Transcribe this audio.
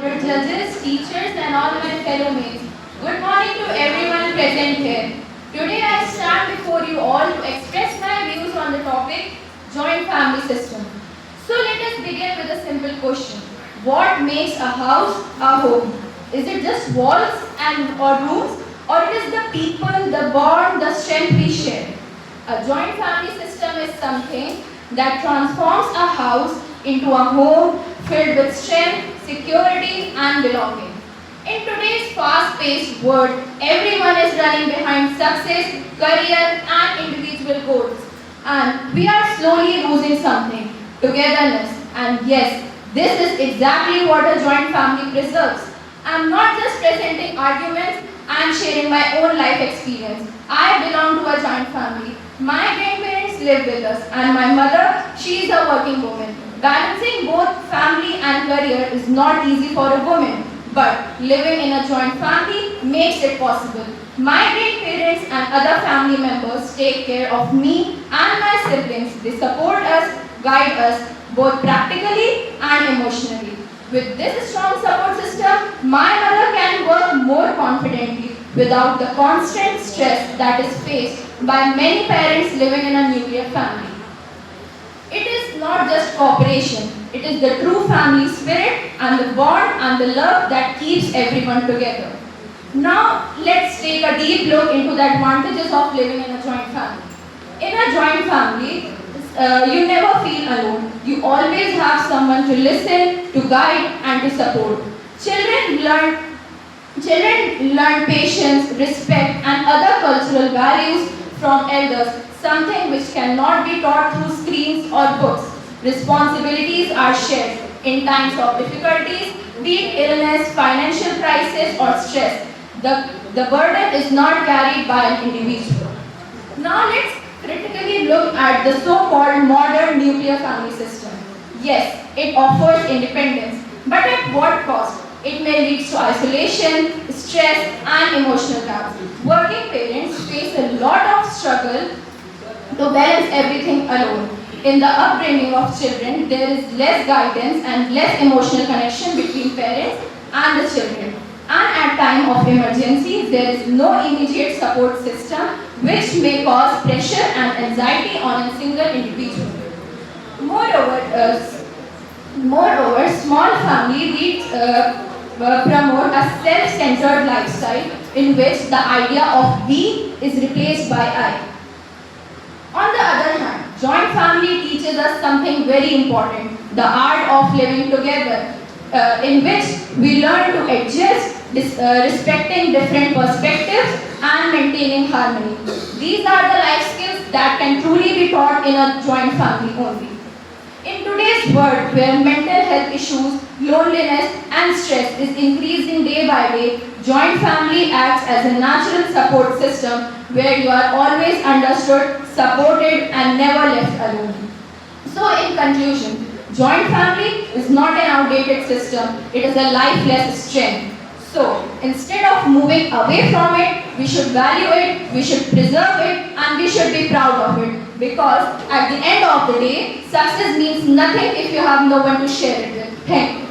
distinguished judges, teachers, and all my fellow mates. Good morning to everyone present here. Today I stand before you all to express my views on the topic joint family system. So let us begin with a simple question. What makes a house a home? Is it just walls and or rooms, or it is the people, the bond, the strength we share? A joint family system is something that transforms a house into a home filled with strength, security, and belonging. In today's fast-paced world, everyone is running behind success, career, and individual goals. And we are slowly losing something, togetherness. And yes, this is exactly what a joint family preserves. I'm not just presenting arguments, I'm sharing my own life experience. I belong to a joint family. My grandparents live with us, and my mother, she is a working woman. Balancing both family and career is not easy for a woman, but living in a joint family makes it possible. My grandparents and other family members take care of me and my siblings. They support us, guide us, both practically and emotionally. With this strong support system, my mother can work more confidently without the constant stress that is faced by many parents living in a nuclear family. It is not just cooperation, it is the true family spirit and the bond and the love that keeps everyone together. Now, let's take a deep look into the advantages of living in a joint family. In a joint family, you never feel alone. You always have someone to listen, to guide, and to support. Children learn Children learn patience, respect, and other cultural values from elders, something which cannot be taught through screens or books. Responsibilities are shared in times of difficulties, be it illness, financial crisis, or stress. The burden is not carried by an individual. Now let's critically look at the so-called modern nuclear family system. Yes, it offers independence, but at what cost? It may lead to isolation, stress, and emotional gaps. Working parents face a lot of struggle to balance everything alone. In the upbringing of children, there is less guidance and less emotional connection between parents and the children. And at time of emergency, there is no immediate support system which may cause pressure and anxiety on a single individual. Moreover, small family promote a self-centered lifestyle in which the idea of we is replaced by I. On the other hand, joint family teaches us something very important, the art of living together, in which we learn to adjust, respecting different perspectives and maintaining harmony. These are the life skills that can truly be taught in a joint family only. In today's world where mental health issues, loneliness and stress is increasing day by day, joint family acts as a natural support system where you are always understood, supported and never left alone. So in conclusion, joint family is not an outdated system, it is a lifeless strength. So, instead of moving away from it, we should value it, we should preserve it, and we should be proud of it. Because at the end of the day, success means nothing if you have no one to share it with. Thank you.